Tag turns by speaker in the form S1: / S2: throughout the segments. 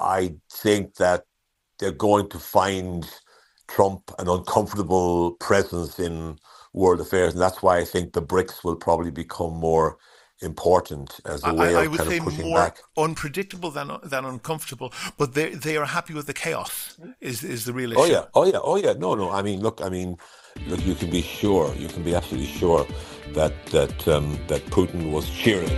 S1: I think that they're going to find Trump an uncomfortable presence in world affairs, and that's why I think the BRICS will probably become more important as a way
S2: I
S1: of
S2: would
S1: kind
S2: say
S1: of pushing
S2: more
S1: back.
S2: unpredictable than uncomfortable, but they are happy with the chaos. Is the real
S1: Oh
S2: issue.
S1: yeah, oh yeah, oh yeah. No, no. Look. You can be sure. You can be absolutely sure that Putin was cheering.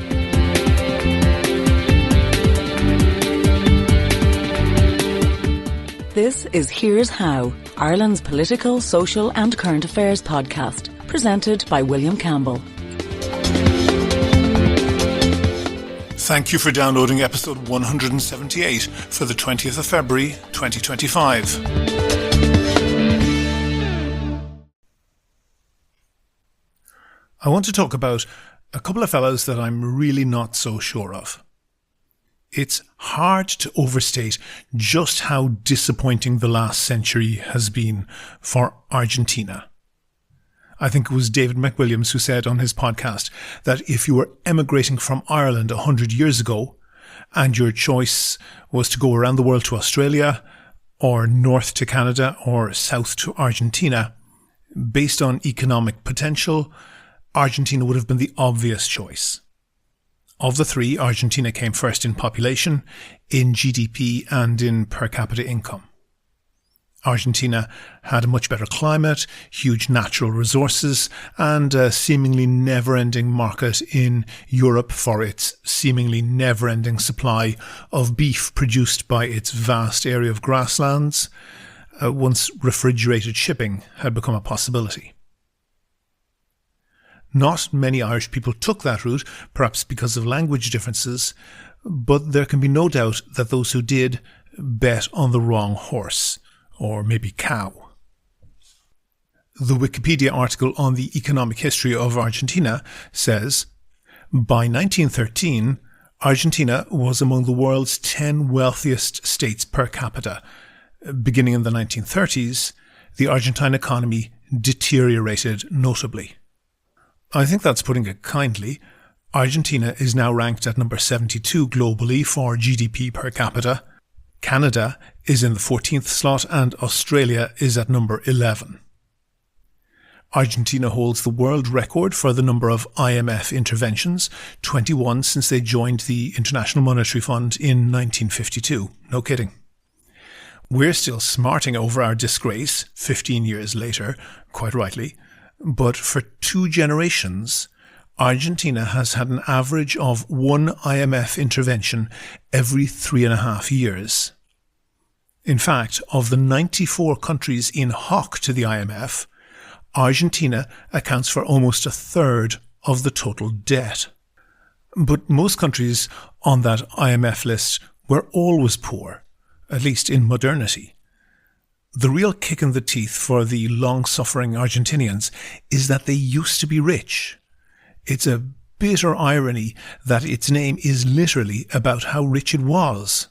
S3: This is Here's How, Ireland's political, social and current affairs podcast, presented by William Campbell.
S2: Thank you for downloading episode 178 for the 20th of February 2025. I want to talk about a couple of fellows that I'm really not so sure of. It's hard to overstate just how disappointing the last century has been for Argentina. I think it was David McWilliams who said on his podcast that if you were emigrating from Ireland 100 years ago and your choice was to go around the world to Australia or north to Canada or south to Argentina, based on economic potential, Argentina would have been the obvious choice. Of the three, Argentina came first in population, in GDP and in per capita income. Argentina had a much better climate, huge natural resources, and a seemingly never-ending market in Europe for its seemingly never-ending supply of beef produced by its vast area of grasslands. Once refrigerated shipping had become a possibility. Not many Irish people took that route, perhaps because of language differences, but there can be no doubt that those who did bet on the wrong horse, or maybe cow. The Wikipedia article on the economic history of Argentina says, by 1913, Argentina was among the world's 10 wealthiest states per capita. Beginning in the 1930s, the Argentine economy deteriorated notably. I think that's putting it kindly. Argentina is now ranked at number 72 globally for GDP per capita. Canada is in the 14th slot and Australia is at number 11. Argentina holds the world record for the number of IMF interventions, 21 since they joined the International Monetary Fund in 1952. No kidding. We're still smarting over our disgrace 15 years later, quite rightly. But for 2 generations, Argentina has had an average of 1 IMF intervention every 3.5 years. In fact, of the 94 countries in hoc to the IMF, Argentina accounts for almost a third of the total debt. But most countries on that IMF list were always poor, at least in modernity. The real kick in the teeth for the long-suffering Argentinians is that they used to be rich. It's a bitter irony that its name is literally about how rich it was.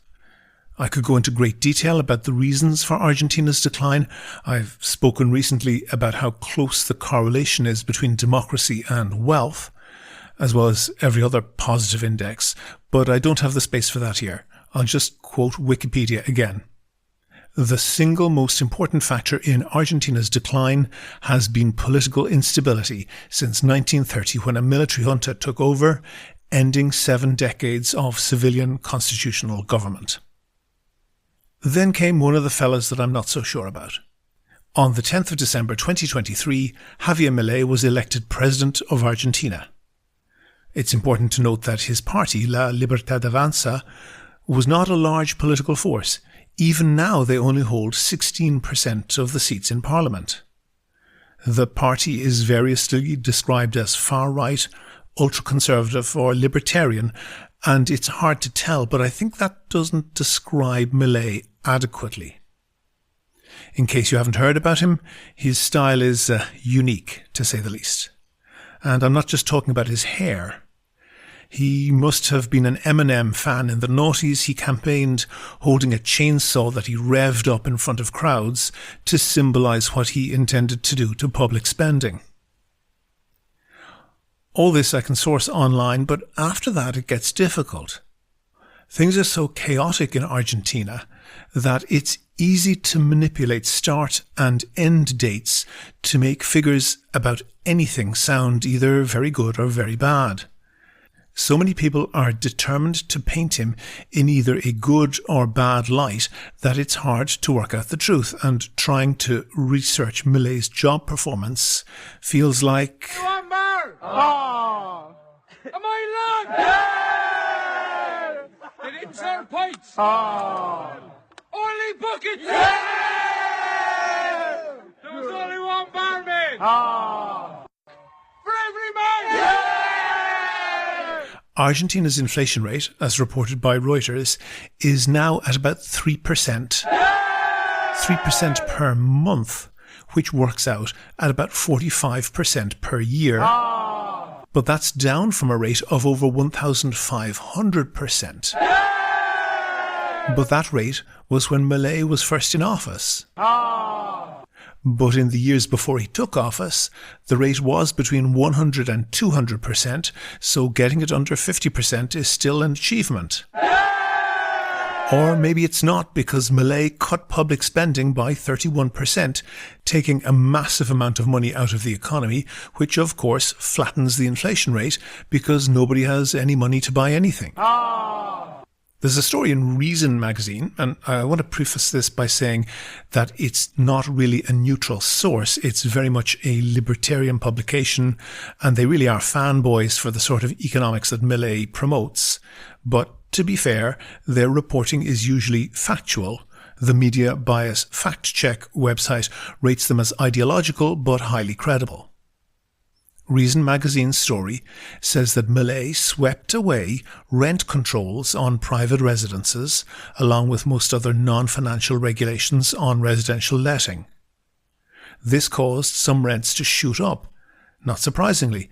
S2: I could go into great detail about the reasons for Argentina's decline. I've spoken recently about how close the correlation is between democracy and wealth, as well as every other positive index, but I don't have the space for that here. I'll just quote Wikipedia again. The single most important factor in Argentina's decline has been political instability since 1930 when a military junta took over, ending 7 decades of civilian constitutional government. Then came one of the fellas that I'm not so sure about. On the 10th of December 2023, Javier Milei was elected president of Argentina. It's important to note that his party, La Libertad Avanza, was not a large political force. Even now, they only hold 16% of the seats in parliament. The party is variously described as far-right, ultra-conservative or libertarian, and it's hard to tell, but I think that doesn't describe Milei adequately. In case you haven't heard about him, his style is unique, to say the least. And I'm not just talking about his hair. He must have been an Eminem fan in the noughties. He campaigned holding a chainsaw that he revved up in front of crowds to symbolise what he intended to do to public spending. All this I can source online, but after that it gets difficult. Things are so chaotic in Argentina that it's easy to manipulate start and end dates to make figures about anything sound either very good or very bad. So many people are determined to paint him in either a good or bad light that it's hard to work out the truth, and trying to research Milei's job performance feels like...
S4: Oh. Am I long? Yeah! They didn't serve pints. Oh. Only buckets. Yeah! There was only one barman. Oh. For every man. Yeah!
S2: Argentina's inflation rate, as reported by Reuters, is now at about 3%. 3% per month, which works out at about 45% per year. But that's down from a rate of over 1,500%. But that rate was when Milei was first in office. But in the years before he took office, the rate was between 100 and 200%, so getting it under 50% is still an achievement. Or maybe it's not, because Milei cut public spending by 31%, taking a massive amount of money out of the economy, which of course flattens the inflation rate because nobody has any money to buy anything. There's a story in Reason magazine, and I want to preface this by saying that it's not really a neutral source. It's very much a libertarian publication, and they really are fanboys for the sort of economics that Milei promotes. But to be fair, their reporting is usually factual. The Media Bias Fact Check website rates them as ideological but highly credible. Reason magazine's story says that Milei swept away rent controls on private residences, along with most other non-financial regulations on residential letting. This caused some rents to shoot up, not surprisingly.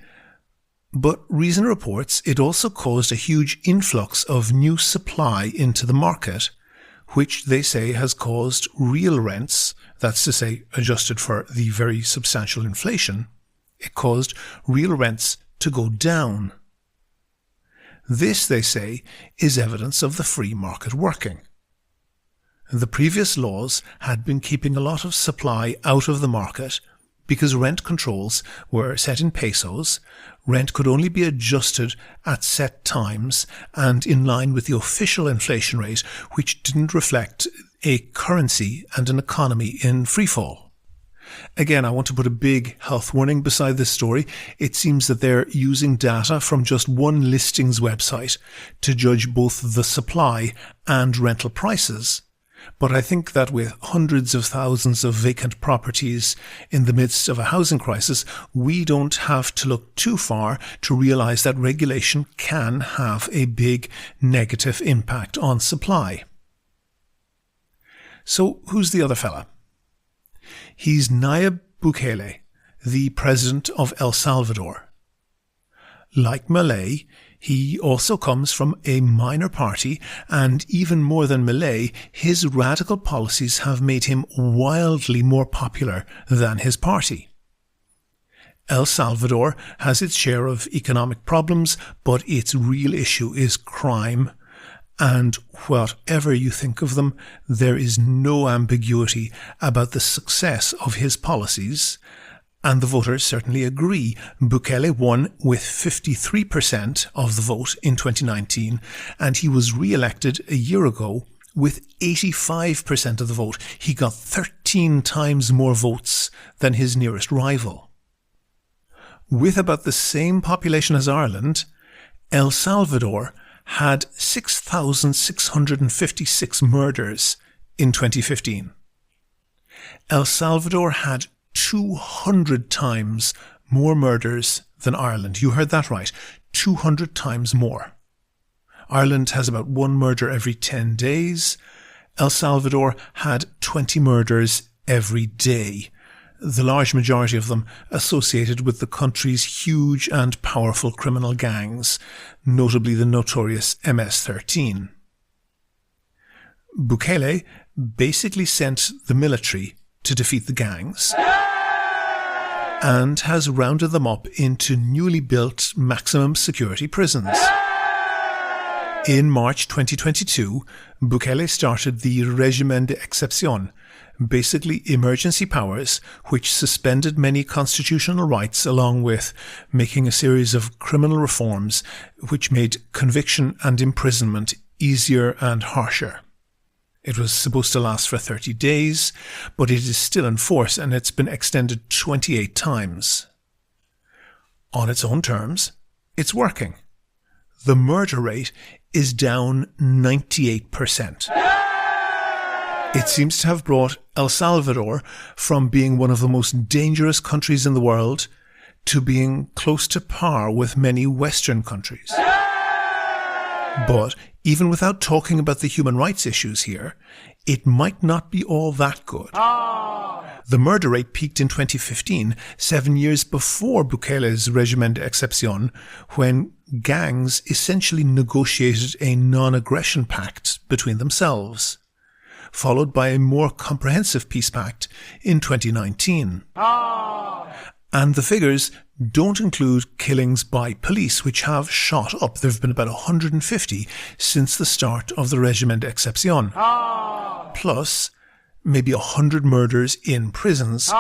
S2: But Reason reports it also caused a huge influx of new supply into the market, which they say has caused real rents, that's to say adjusted for the very substantial inflation, it caused real rents to go down. This, they say, is evidence of the free market working. The previous laws had been keeping a lot of supply out of the market because rent controls were set in pesos, rent could only be adjusted at set times and in line with the official inflation rate, which didn't reflect a currency and an economy in freefall. Again, I want to put a big health warning beside this story. It seems that they're using data from just one listings website to judge both the supply and rental prices. But I think that with hundreds of thousands of vacant properties in the midst of a housing crisis, we don't have to look too far to realize that regulation can have a big negative impact on supply. So who's the other fella? He's Nayib Bukele, the president of El Salvador. Like Milei, he also comes from a minor party, and even more than Milei, his radical policies have made him wildly more popular than his party. El Salvador has its share of economic problems, but its real issue is crime. And whatever you think of them, there is no ambiguity about the success of his policies. And the voters certainly agree. Bukele won with 53% of the vote in 2019, and he was re-elected a year ago with 85% of the vote. He got 13 times more votes than his nearest rival. With about the same population as Ireland, El Salvador had 6,656 murders in 2015. El Salvador had 200 times more murders than Ireland. You heard that right. 200 times more. Ireland has about one murder every 10 days. El Salvador had 20 murders every day. The large majority of them associated with the country's huge and powerful criminal gangs, notably the notorious MS-13. Bukele basically sent the military to defeat the gangs and has rounded them up into newly built maximum security prisons. In March 2022, Bukele started the Régimen d'Exception, basically emergency powers, which suspended many constitutional rights along with making a series of criminal reforms which made conviction and imprisonment easier and harsher. It was supposed to last for 30 days, but it is still in force and it's been extended 28 times. On its own terms, it's working. The murder rate is down 98%. It seems to have brought El Salvador from being one of the most dangerous countries in the world to being close to par with many Western countries. But even without talking about the human rights issues here, it might not be all that good. The murder rate peaked in 2015, 7 years before Bukele's Régimen d'Exception, when gangs essentially negotiated a non-aggression pact between themselves, followed by a more comprehensive peace pact in 2019. And the figures don't include killings by police, which have shot up. There have been about 150 since the start of the Régimen d'Exception. Plus, maybe 100 murders in prisons,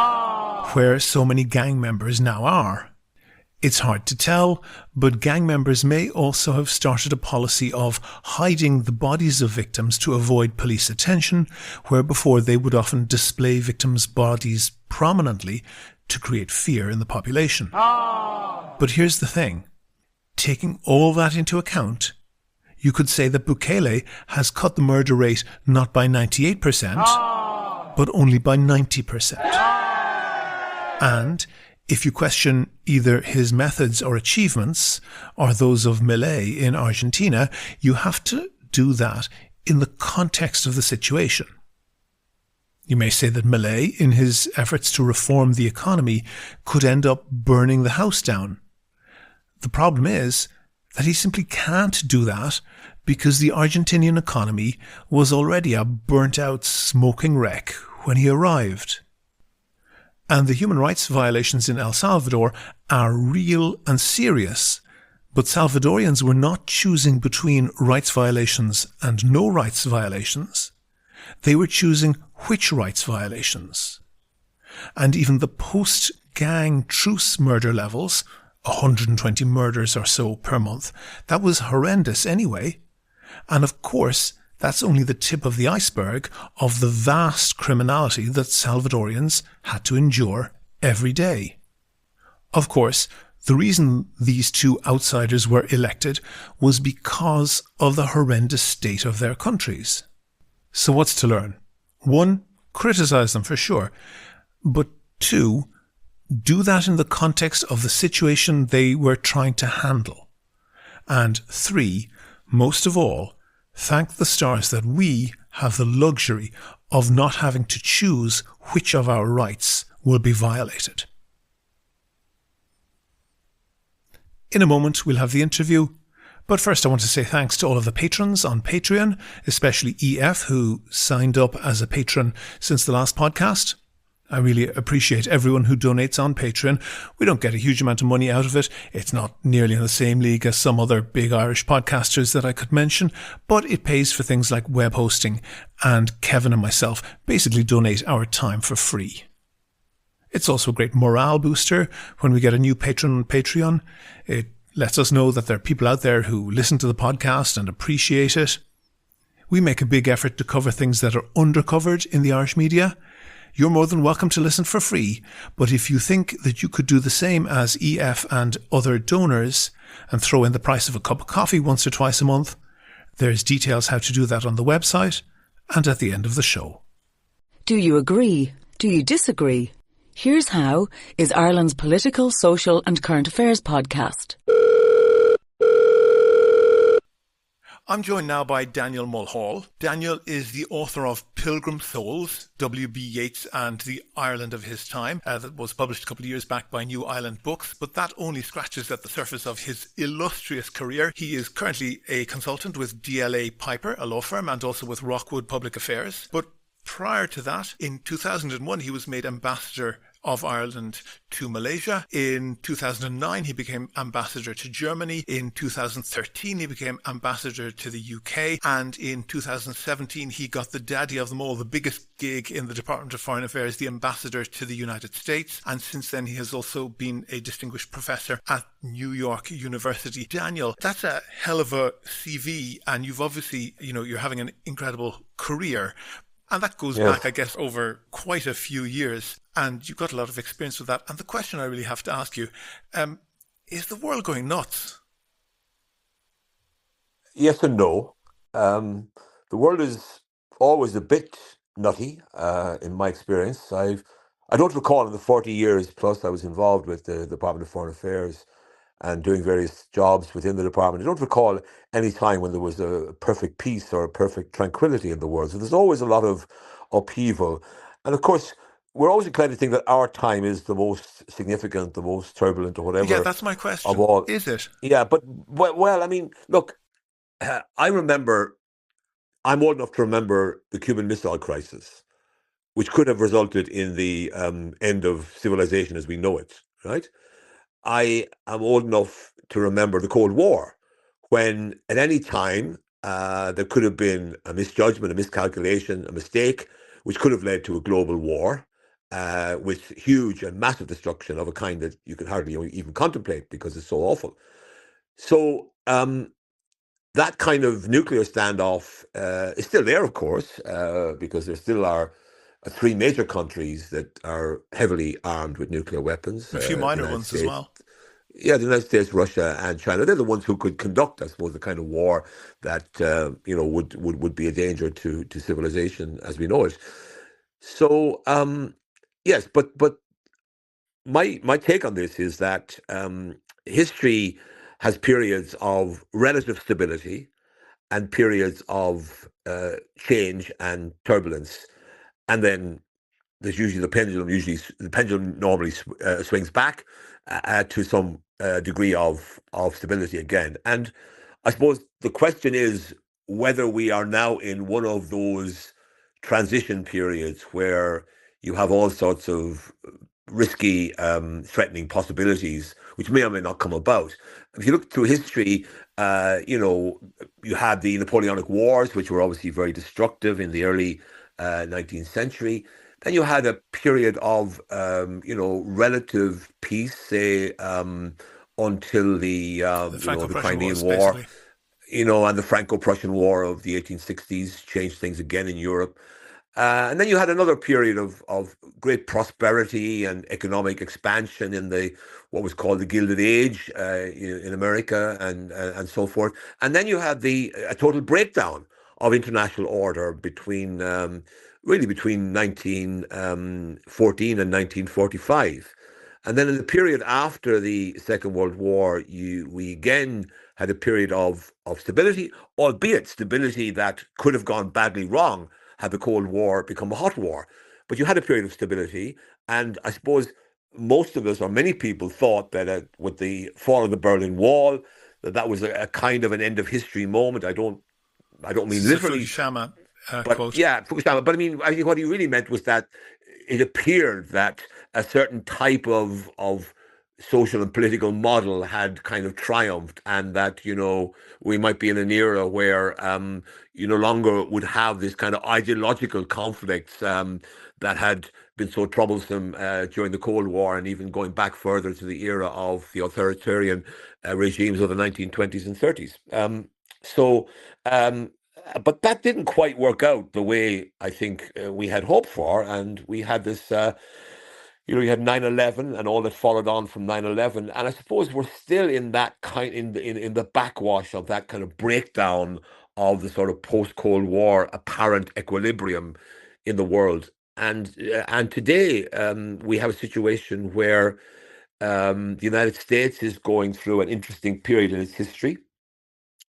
S2: where so many gang members now are. It's hard to tell, but gang members may also have started a policy of hiding the bodies of victims to avoid police attention, where before they would often display victims' bodies prominently to create fear in the population. But here's the thing. Taking all that into account, you could say that Bukele has cut the murder rate not by 98%, but only by 90%. And if you question either his methods or achievements or those of Milei in Argentina, you have to do that in the context of the situation. You may say that Milei, in his efforts to reform the economy, could end up burning the house down. The problem is that he simply can't do that because the Argentinian economy was already a burnt-out, smoking wreck when he arrived. And the human rights violations in El Salvador are real and serious, but Salvadorians were not choosing between rights violations and no rights violations. They were choosing which rights violations. And even the post-gang truce murder levels, 120 murders or so per month, that was horrendous anyway. And of course, that's only the tip of the iceberg of the vast criminality that Salvadorians had to endure every day. Of course, the reason these two outsiders were elected was because of the horrendous state of their countries. So what's to learn? 1, criticize them for sure. But 2, do that in the context of the situation they were trying to handle. And 3, most of all, thank the stars that we have the luxury of not having to choose which of our rights will be violated. In a moment, we'll have the interview. But first, I want to say thanks to all of the patrons on Patreon, especially EF, who signed up as a patron since the last podcast. I really appreciate everyone who donates on Patreon. We don't get a huge amount of money out of it. It's not nearly in the same league as some other big Irish podcasters that I could mention, but it pays for things like web hosting, and Kevin and myself basically donate our time for free. It's also a great morale booster when we get a new patron on Patreon. It lets us know that there are people out there who listen to the podcast and appreciate it. We make a big effort to cover things that are undercovered in the Irish media. You're more than welcome to listen for free, but if you think that you could do the same as EF and other donors and throw in the price of a cup of coffee once or twice a month, there's details how to do that on the website and at the end of the show.
S3: Do you agree? Do you disagree? Here's How is Ireland's political, social and current affairs podcast.
S2: I'm joined now by Daniel Mulhall. Daniel is the author of Pilgrim Souls, W.B. Yeats and the Ireland of His Time, that was published a couple of years back by New Island Books, but that only scratches at the surface of his illustrious career. He is currently a consultant with DLA Piper, a law firm, and also with Rockwood Public Affairs. But prior to that, in 2001, he was made ambassador of Ireland to Malaysia. In 2009, he became ambassador to Germany. In 2013, he became ambassador to the UK. And in 2017, he got the daddy of them all, the biggest gig in the Department of Foreign Affairs, the ambassador to the United States. And since then, he has also been a distinguished professor at New York University. Daniel, that's a hell of a CV. And you've obviously, you're having an incredible career. And that goes
S1: Yes.
S2: back, I guess, over quite a few years. And you've got a lot of experience with that. And the question I really have to ask you, is the world going nuts?
S1: Yes and no. The world is always a bit nutty, in my experience. I don't recall in the 40 years plus I was involved with the Department of Foreign Affairs and doing various jobs within the department. I don't recall any time when there was a perfect peace or a perfect tranquility in the world. So there's always a lot of upheaval. And of course, we're always inclined to think that our time is the most significant, the most turbulent, or
S2: Yeah,
S1: whatever
S2: that's my
S1: of
S2: question.
S1: all.
S2: Is it?
S1: Yeah, but well, I mean, look, I remember, I'm old enough to remember the Cuban Missile Crisis, which could have resulted in the end of civilization as we know it, right? I am old enough to remember the Cold War, when at any time there could have been a misjudgment, a miscalculation, a mistake, which could have led to a global war with huge and massive destruction of a kind that you can hardly even contemplate because it's so awful. So that kind of nuclear standoff is still there, of course, because there still are three major countries that are heavily armed with nuclear weapons:
S2: A few
S1: the
S2: minor
S1: United
S2: ones as
S1: States,
S2: well.
S1: yeah, the United States, Russia, and China. They're the ones who could conduct, I suppose, the kind of war that would be a danger to civilization as we know it. So yes, but my take on this is that history has periods of relative stability and periods of change and turbulence, and then there's usually the pendulum. Usually, the pendulum normally swings back to some degree of stability again. And I suppose the question is whether we are now in one of those transition periods where you have all sorts of risky, threatening possibilities, which may or may not come about. If you look through history, you had the Napoleonic Wars, which were obviously very destructive in the early 19th century. Then you had a period of, relative peace, say, until
S2: The
S1: the
S2: Franco-Prussian
S1: Crimean
S2: Wars,
S1: War,
S2: basically.
S1: and the Franco-Prussian War of the 1860s changed things again in Europe. And then you had another period of great prosperity and economic expansion in the what was called the Gilded Age in America and so forth. And then you had a total breakdown of international order between 1914 and 1945. And then in the period after the Second World War, we again had a period of stability, albeit stability that could have gone badly wrong had the Cold War become a hot war. But you had a period of stability, and I suppose most of us, or many people, thought that with the fall of the Berlin Wall, that was a kind of an end of history moment. I don't
S2: This
S1: mean
S2: is a
S1: literally,
S2: Fukushima
S1: but
S2: quote.
S1: yeah, Fukushima. But I mean, I think what he really meant was that it appeared that a certain type of social and political model had kind of triumphed, and that we might be in an era where you no longer would have this kind of ideological conflicts that had been so troublesome during the Cold War, and even going back further to the era of the authoritarian regimes of the 1920s and 30s. So. Um, but that didn't quite work out the way I think we had hoped for, and we had this. You had 9/11 and all that followed on from 9/11, and I suppose we're still in that kind in the backwash of that kind of breakdown of the sort of post Cold War apparent equilibrium in the world. And today we have a situation where the United States is going through an interesting period in its history.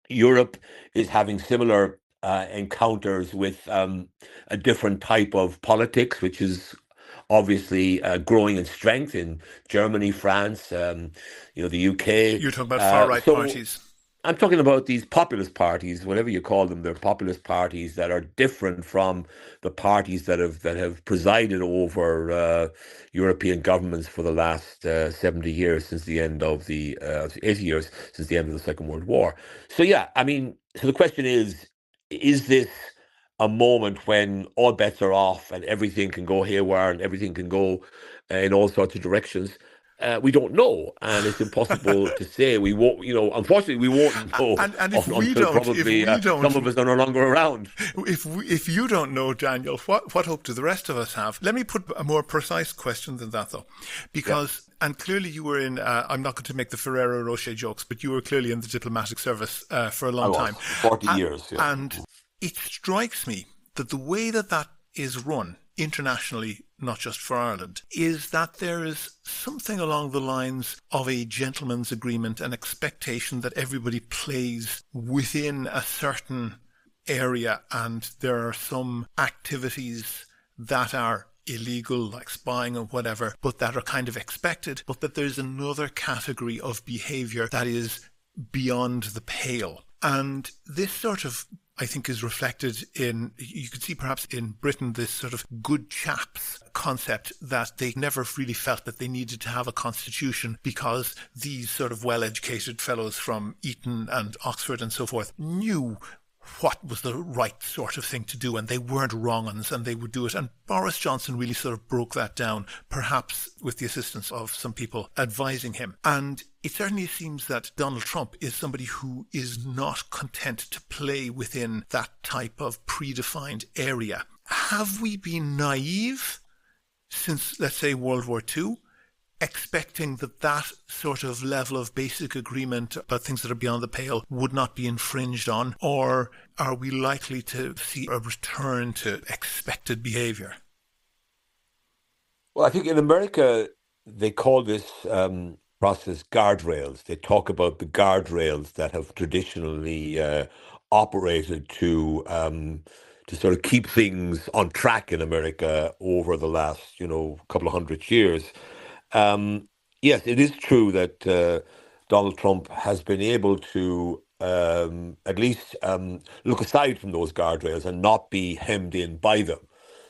S1: Europe is having similar encounters with a different type of politics, which is obviously growing in strength in Germany, France, the UK.
S2: You're talking about far right
S1: So
S2: parties.
S1: I'm talking about these populist parties, whatever you call them. They're populist parties that are different from the parties that have presided over European governments for the last 70 years since the end of the 80 years since the end of the Second World War. So yeah, I mean, so the question is this a moment when all bets are off and everything can go haywire and everything can go in all sorts of directions? We don't know, and it's impossible to say. We won't, unfortunately, we won't know
S2: And if we
S1: until
S2: don't, if
S1: probably
S2: we don't,
S1: some of us are no longer around.
S2: if you don't know, Daniel, what hope do the rest of us have? Let me put a more precise question than that, though,
S1: Yeah,
S2: because and clearly you were in. I'm not going to make the Ferrero Rocher jokes, but you were clearly in the diplomatic service for a
S1: I
S2: long
S1: was
S2: time,
S1: 40 years. Yeah.
S2: and it strikes me that the way that is run internationally, not just for Ireland, is that there is something along the lines of a gentleman's agreement, an expectation that everybody plays within a certain area, and there are some activities that are illegal, like spying or whatever, but that are kind of expected, but that there's another category of behavior that is beyond the pale. And this sort of, I think, is reflected in, you could see perhaps in Britain, this sort of good chaps concept that they never really felt that they needed to have a constitution because these sort of well-educated fellows from Eton and Oxford and so forth knew what was the right sort of thing to do, and they weren't wrong uns, and they would do it. And Boris Johnson really sort of broke that down, perhaps with the assistance of some people advising him. And it certainly seems that Donald Trump is somebody who is not content to play within that type of predefined area. Have we been naive since, let's say, World War II? Expecting that sort of level of basic agreement about things that are beyond the pale would not be infringed on? Or are we likely to see a return to expected behavior?
S1: Well, I think in America they call this process guardrails. They talk about the guardrails that have traditionally operated to sort of keep things on track in America over the last, couple of hundred years. Um, yes, it is true that Donald Trump has been able to at least look aside from those guardrails and not be hemmed in by them.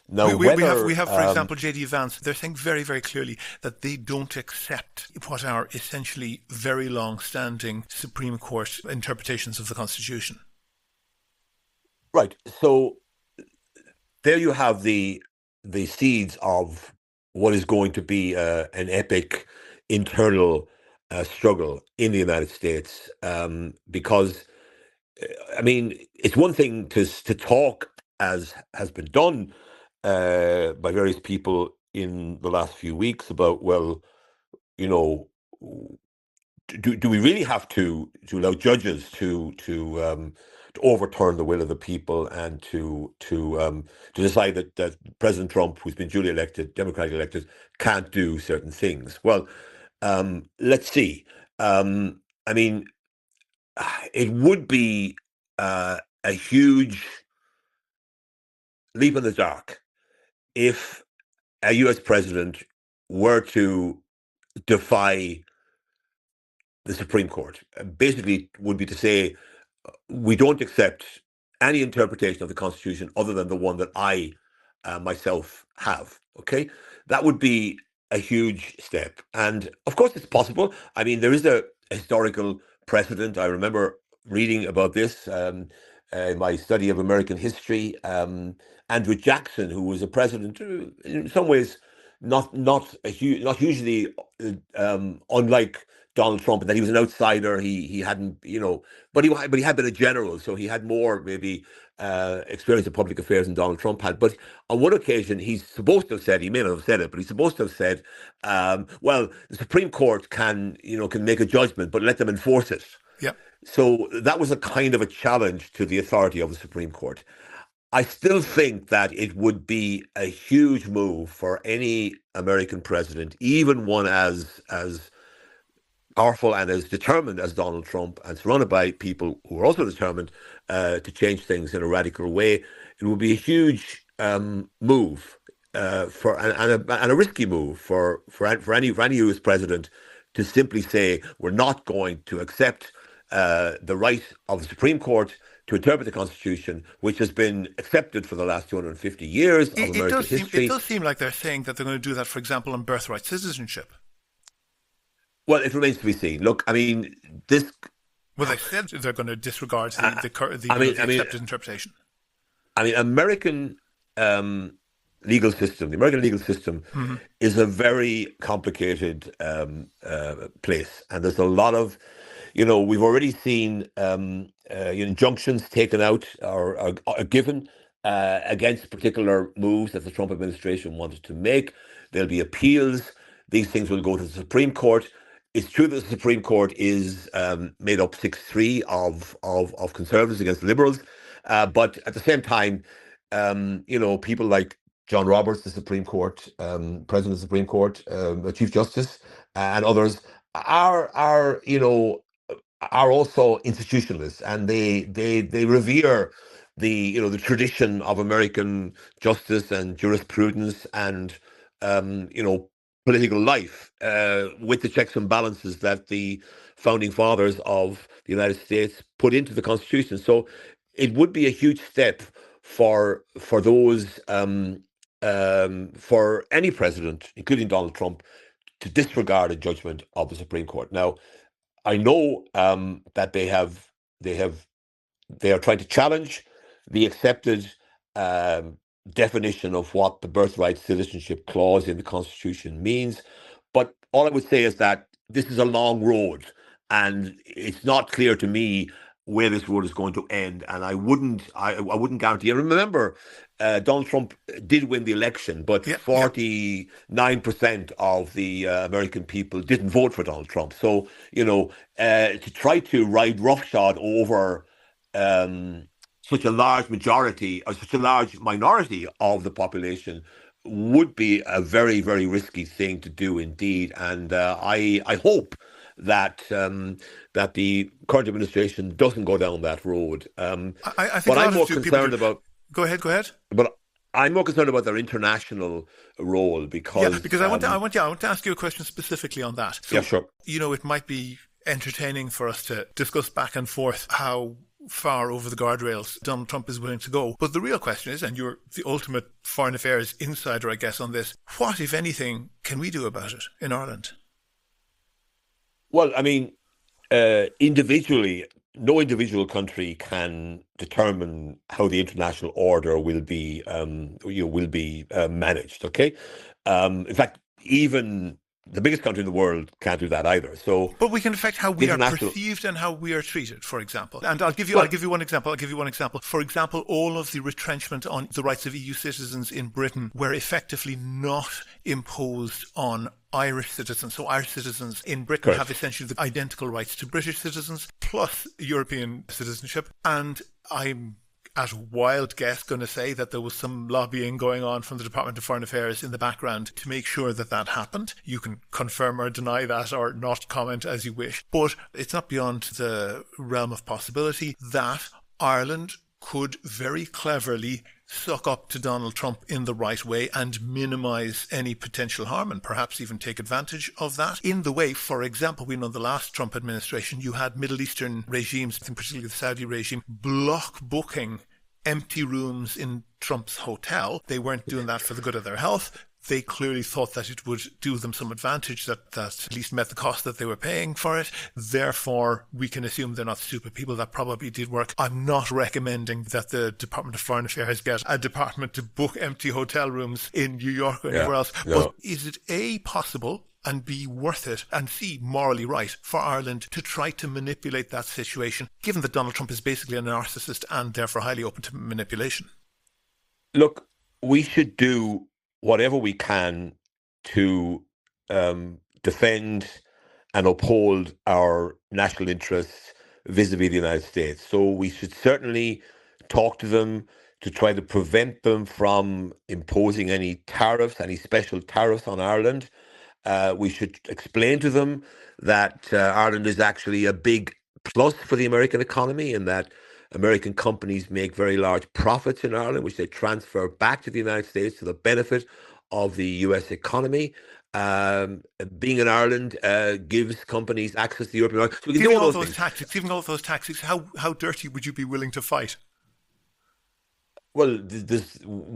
S1: Now,
S2: We
S1: whether
S2: have, for example, JD Vance. They're saying very, very clearly that they don't accept what are essentially very long-standing Supreme Court interpretations of the Constitution.
S1: right, so there you have the seeds of what is going to be an epic internal struggle in the United States, because I mean, it's one thing to talk as has been done by various people in the last few weeks about, well, you know, do we really have to allow judges to overturn the will of the people and to decide that President Trump, who's been duly elected, democratically elected, can't do certain things? Well, let's see. I mean, it would be a huge leap in the dark if a US president were to defy the Supreme Court. Basically, would be to say, we don't accept any interpretation of the Constitution other than the one that I myself have. Okay, that would be a huge step, and of course, it's possible. I mean, there is a historical precedent. I remember reading about this in my study of American history. Andrew Jackson, who was a president, in some ways not hugely unlike Donald Trump, and that he was an outsider. He hadn't, but he had been a general, so he had more maybe experience in public affairs than Donald Trump had. But on one occasion, he's supposed to have said, he may not have said it, but he's supposed to have said, "Well, the Supreme Court can make a judgment, but let them enforce it."
S2: Yeah.
S1: So that was a kind of a challenge to the authority of the Supreme Court. I still think that it would be a huge move for any American president, even one as powerful and as determined as Donald Trump, and surrounded by people who are also determined to change things in a radical way. It would be a huge move and a risky move for any US president to simply say, we're not going to accept the right of the Supreme Court to interpret the Constitution, which has been accepted for the last 250 years of American
S2: It
S1: history.
S2: does seem like they're saying that they're going to do that, for example, on birthright citizenship.
S1: Well, it remains to be seen. Look, I mean, this.
S2: Well, they said they're going to disregard
S1: I mean,
S2: accepted interpretation.
S1: American legal system, the American legal system, is a very complicated place, and there's a lot of, we've already seen injunctions taken out or given against particular moves that the Trump administration wanted to make. There'll be appeals. These things will go to the Supreme Court. It's true that the Supreme Court is made up 6-3 of conservatives against liberals, but at the same time, people like John Roberts, the Supreme Court President of the Supreme Court, Chief Justice, and others are also institutionalists, and they revere the tradition of American justice and jurisprudence and political life, with the checks and balances that the founding fathers of the United States put into the Constitution. So it would be a huge step for those for any president, including Donald Trump, to disregard a judgment of the Supreme Court. Now, I know that they are trying to challenge the accepted definition of what the birthright citizenship clause in the Constitution means. But all I would say is that this is a long road, and it's not clear to me where this road is going to end. And I wouldn't guarantee. And remember, Donald Trump did win the election, but 49% of the American people didn't vote for Donald Trump. So, to try to ride roughshod over such a large majority or such a large minority of the population would be a very, very risky thing to do indeed. And I hope that that the current administration doesn't go down that road.
S2: I think
S1: but I'm more concerned about.
S2: Go ahead.
S1: But I'm more concerned about their international role because
S2: I want to ask you a question specifically on that. So,
S1: yeah, sure.
S2: It might be entertaining for us to discuss back and forth how far over the guardrails Donald Trump is willing to go. But the real question is, and you're the ultimate foreign affairs insider, I guess, on this, what, if anything, can we do about it in Ireland?
S1: Well, I mean, individually, no individual country can determine how the international order will be managed. Okay, in fact, even the biggest country in the world can't do that either. So,
S2: but we can affect how we are perceived and how we are treated, for example. And I'll give you one example. For example, all of the retrenchment on the rights of EU citizens in Britain were effectively not imposed on Irish citizens. So Irish citizens in Britain have essentially the identical rights to British citizens plus European citizenship. And I'm at a wild guess going to say that there was some lobbying going on from the Department of Foreign Affairs in the background to make sure that that happened. You can confirm or deny that or not comment as you wish. But it's not beyond the realm of possibility that Ireland could very cleverly suck up to Donald Trump in the right way and minimize any potential harm and perhaps even take advantage of that. In the way, for example, we know the last Trump administration, you had Middle Eastern regimes, particularly the Saudi regime, block booking empty rooms in Trump's hotel. They weren't doing that for the good of their health. They clearly thought that it would do them some advantage, that at least met the cost that they were paying for it. Therefore, we can assume they're not stupid people. That probably did work. I'm not recommending that the Department of Foreign Affairs get a department to book empty hotel rooms in New York or anywhere else. No. But is it A, possible, and B, worth it, and C, morally right for Ireland to try to manipulate that situation, given that Donald Trump is basically a narcissist and therefore highly open to manipulation?
S1: Look, we should do whatever we can to defend and uphold our national interests vis-a-vis the United States. So we should certainly talk to them to try to prevent them from imposing any tariffs, any special tariffs on Ireland. We should explain to them that Ireland is actually a big plus for the American economy and that American companies make very large profits in Ireland, which they transfer back to the United States to the benefit of the US economy. Um, Being in Ireland gives companies access to the European market. So we can do all those things.
S2: Giving all those tactics, how dirty would you be willing to fight?
S1: Well,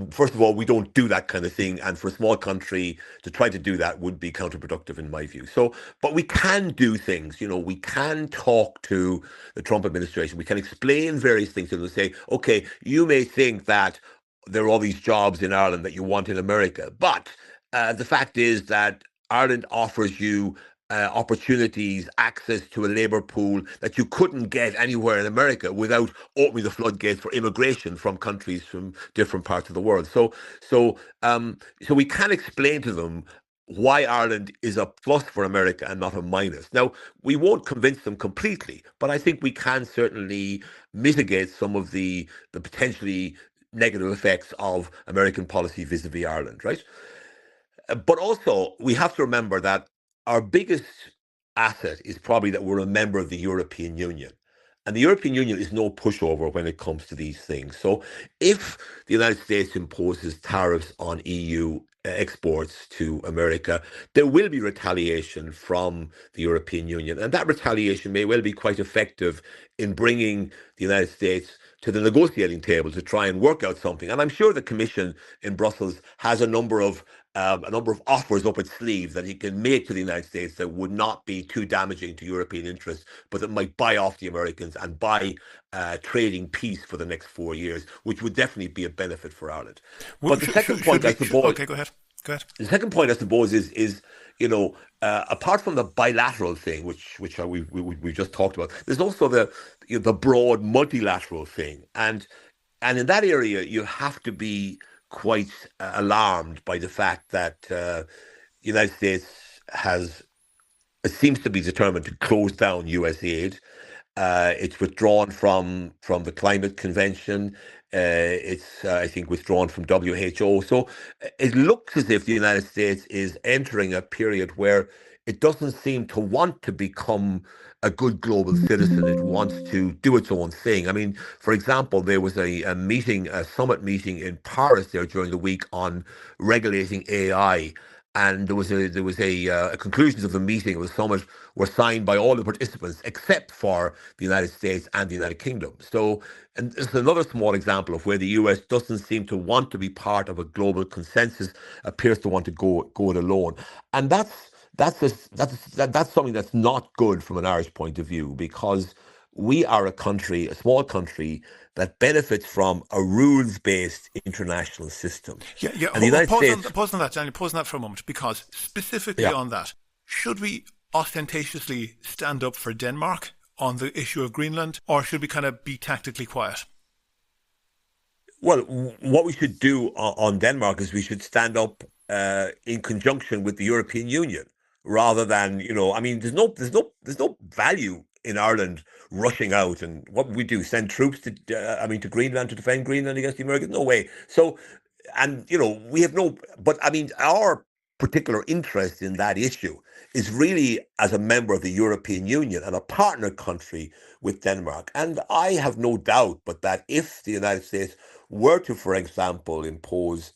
S1: first of all, we don't do that kind of thing, and for a small country to try to do that would be counterproductive in my view. So, but we can do things. We can talk to the Trump administration. We can explain various things to them and say, okay, you may think that there are all these jobs in Ireland that you want in America, but the fact is that Ireland offers you opportunities, access to a labour pool that you couldn't get anywhere in America without opening the floodgates for immigration from countries from different parts of the world. So we can explain to them why Ireland is a plus for America and not a minus. Now, we won't convince them completely, but I think we can certainly mitigate some of the potentially negative effects of American policy vis-a-vis Ireland, right? But also, we have to remember that our biggest asset is probably that we're a member of the European Union. And the European Union is no pushover when it comes to these things. So if the United States imposes tariffs on EU exports to America, there will be retaliation from the European Union. And that retaliation may well be quite effective in bringing the United States to the negotiating table to try and work out something. And I'm sure the Commission in Brussels has a number of offers up its sleeve that he can make to the United States that would not be too damaging to European interests, but that might buy off the Americans and buy trading peace for the next 4 years, which would definitely be a benefit for Ireland. But the second point, I suppose,
S2: okay, go ahead. Go ahead.
S1: the second point, I suppose, is apart from the bilateral thing, which we just talked about, there's also the broad multilateral thing, and in that area you have to be quite alarmed by the fact that the United States has it seems to be determined to close down US aid. It's withdrawn from the climate convention. It's I think withdrawn from WHO. So it looks as if the United States is entering a period where it doesn't seem to want to become a good global citizen. It wants to do its own thing. I mean, for example, there was a meeting, a summit meeting in Paris there during the week on regulating AI. And there was a conclusions of the meeting of the summit were signed by all the participants except for the United States and the United Kingdom. So, and it's another small example of where the US doesn't seem to want to be part of a global consensus, appears to want to go it alone, and that's something that's not good from an Irish point of view because we are a country, a small country that benefits from a rules-based international system,
S2: Yeah, yeah.
S1: and the United States.
S2: Pause on that, Daniel. Pause on that for a moment, because specifically
S1: Yeah.
S2: on that, should we ostentatiously stand up for Denmark on the issue of Greenland, or should we kind of be tactically quiet?
S1: Well, what we should do on Denmark is we should stand up in conjunction with the European Union, rather than I mean, there's no value in Ireland rushing out, and what would we do? Send troops to Greenland to defend Greenland against the Americans? No way. So, and we have no. But I mean, our particular interest in that issue is really as a member of the European Union and a partner country with Denmark. And I have no doubt but that if the United States were to, for example, impose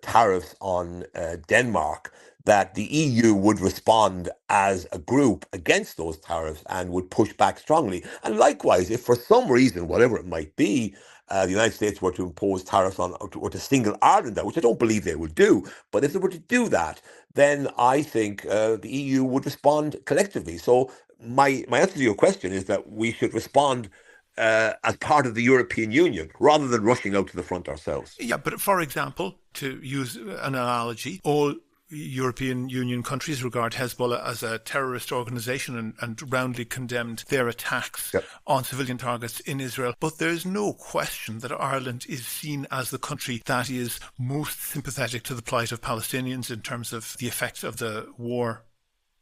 S1: tariffs on Denmark, that the EU would respond as a group against those tariffs and would push back strongly. And likewise, if for some reason, whatever it might be, the United States were to impose tariffs on or to single Ireland out, which I don't believe they would do, but if they were to do that, then I think the EU would respond collectively. So my answer to your question is that we should respond as part of the European Union rather than rushing out to the front ourselves.
S2: Yeah, but for example, to use an analogy, all European Union countries regard Hezbollah as a terrorist organization and roundly condemned their attacks on civilian targets in Israel. But there's no question that Ireland is seen as the country that is most sympathetic to the plight of Palestinians in terms of the effects of the war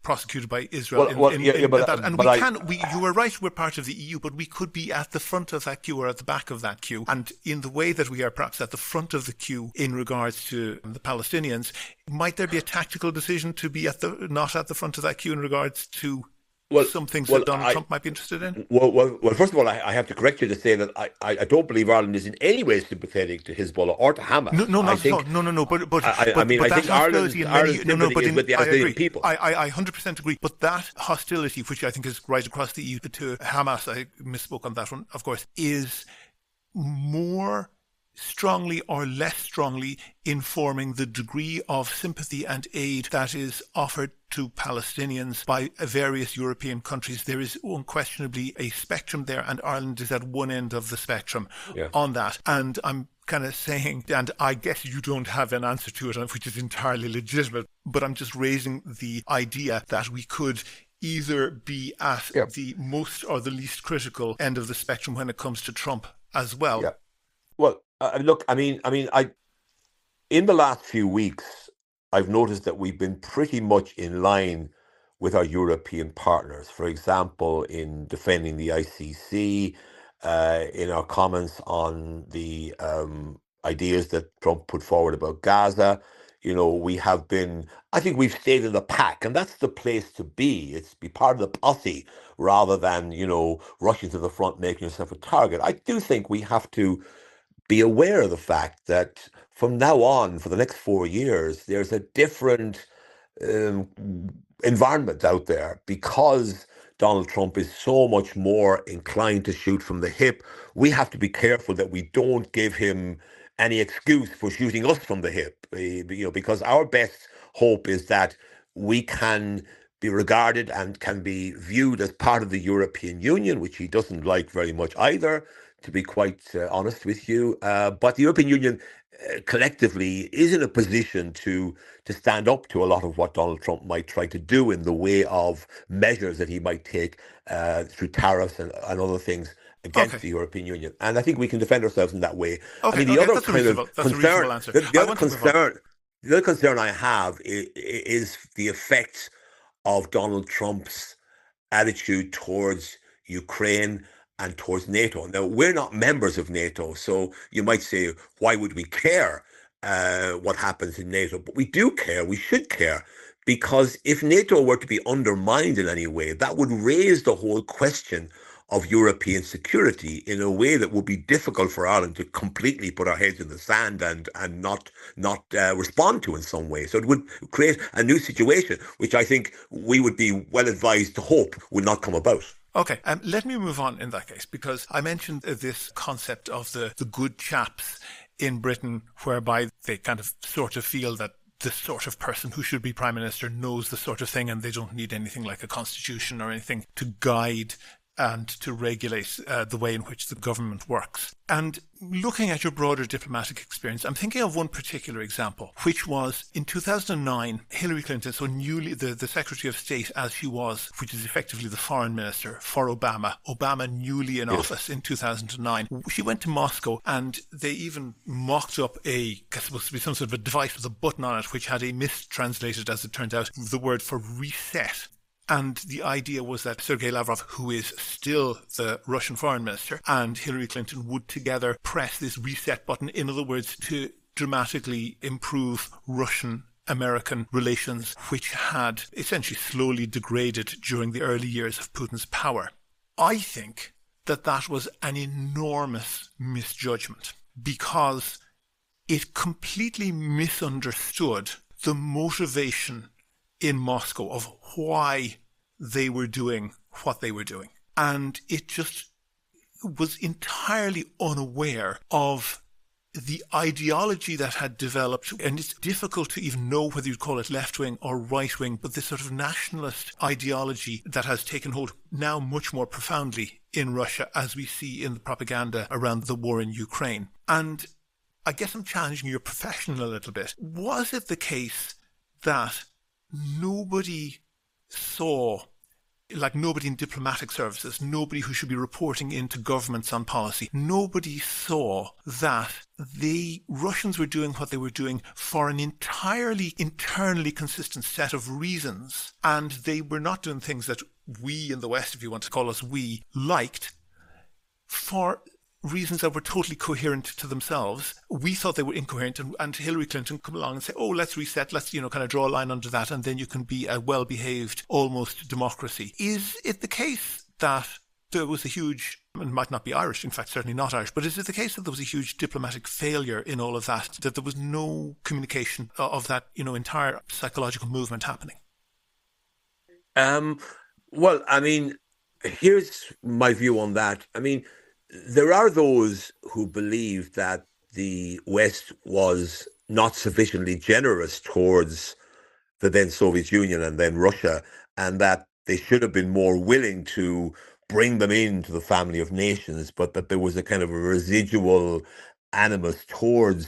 S2: prosecuted by Israel. You were right, we're part of the EU, but we could be at the front of that queue or at the back of that queue. And in the way that we are perhaps at the front of the queue in regards to the Palestinians, might there be a tactical decision to be not at the front of that queue in regards to
S1: well,
S2: some things
S1: well,
S2: that Donald Trump might be interested in?
S1: well. First of all, I have to correct you to say that I don't believe Ireland is in any way sympathetic to Hezbollah or to Hamas.
S2: No, no,
S1: I
S2: not at all.
S1: think,
S2: No, no, no.
S1: I mean, I
S2: But that
S1: think
S2: hostility in many.
S1: Ireland's
S2: No, no.
S1: sympathy
S2: But
S1: is with the
S2: I
S1: Palestinian
S2: agree.
S1: people.
S2: I 100% agree. But that hostility, which I think is right across the EU to Hamas, I misspoke on that one, of course, is more strongly or less strongly informing the degree of sympathy and aid that is offered to Palestinians by various European countries. There is unquestionably a spectrum there, and Ireland is at one end of the spectrum on that. And I'm kind of saying, and I guess you don't have an answer to it, which is entirely legitimate, but I'm just raising the idea that we could either be at the most or the least critical end of the spectrum when it comes to Trump as well.
S1: Yeah. Well, look, in the last few weeks, I've noticed that we've been pretty much in line with our European partners. For example, in defending the ICC, in our comments on the ideas that Trump put forward about Gaza. We have been, I think we've stayed in the pack, and that's the place to be. It's be part of the posse rather than, rushing to the front, making yourself a target. I do think we have to be aware of the fact that from now on, for the next 4 years, there's a different um, environment out there because Donald Trump is so much more inclined to shoot from the hip. We have to be careful that we don't give him any excuse for shooting us from the hip, because our best hope is that we can be regarded and can be viewed as part of the European Union, which he doesn't like very much either, to be quite honest with you. But the European Union collectively is in a position to stand up to a lot of what Donald Trump might try to do in the way of measures that he might take through tariffs and other things against the European Union. And I think we can defend ourselves in that way. The other
S2: that's
S1: kind of
S2: a reasonable answer.
S1: The other concern I have is the effects of Donald Trump's attitude towards Ukraine and towards NATO. Now, we're not members of NATO, so you might say, why would we care what happens in NATO? But we do care, we should care, because if NATO were to be undermined in any way, that would raise the whole question of European security in a way that would be difficult for Ireland to completely put our heads in the sand and not respond to in some way. So it would create a new situation, which I think we would be well advised to hope will not come about.
S2: Okay, let me move on in that case, because I mentioned this concept of the good chaps in Britain, whereby they kind of sort of feel that the sort of person who should be Prime Minister knows the sort of thing, and they don't need anything like a constitution or anything to guide and to regulate the way in which the government works. And looking at your broader diplomatic experience, I'm thinking of one particular example, which was in 2009, Hillary Clinton, so newly the Secretary of State as she was, which is effectively the foreign minister for Obama newly in office in 2009, she went to Moscow, and they even mocked up supposed to be some sort of a device with a button on it, which had a mistranslated, as it turns out, the word for reset. And the idea was that Sergei Lavrov, who is still the Russian foreign minister, and Hillary Clinton would together press this reset button, in other words, to dramatically improve Russian-American relations, which had essentially slowly degraded during the early years of Putin's power. I think that was an enormous misjudgment, because it completely misunderstood the motivation in Moscow of why they were doing what they were doing. And it just was entirely unaware of the ideology that had developed. And it's difficult to even know whether you'd call it left-wing or right-wing, but this sort of nationalist ideology that has taken hold now much more profoundly in Russia, as we see in the propaganda around the war in Ukraine. And I guess I'm challenging your profession a little bit. Was it the case that nobody saw, like nobody in diplomatic services, nobody who should be reporting into governments on policy, nobody saw that the Russians were doing what they were doing for an entirely internally consistent set of reasons, and they were not doing things that we in the West, if you want to call us we, liked, for reasons that were totally coherent to themselves. We thought they were incoherent, and Hillary Clinton come along and say, oh, let's reset, let's, kind of draw a line under that, and then you can be a well-behaved, almost democracy. Is it the case that there was a huge, it might not be Irish, in fact, certainly not Irish, but is it the case that there was a huge diplomatic failure in all of that there was no communication of that, entire psychological movement happening?
S1: Well, I mean, here's my view on that. I mean, there are those who believe that the West was not sufficiently generous towards the then Soviet Union and then Russia, and that they should have been more willing to bring them into the family of nations, but that there was a kind of a residual animus towards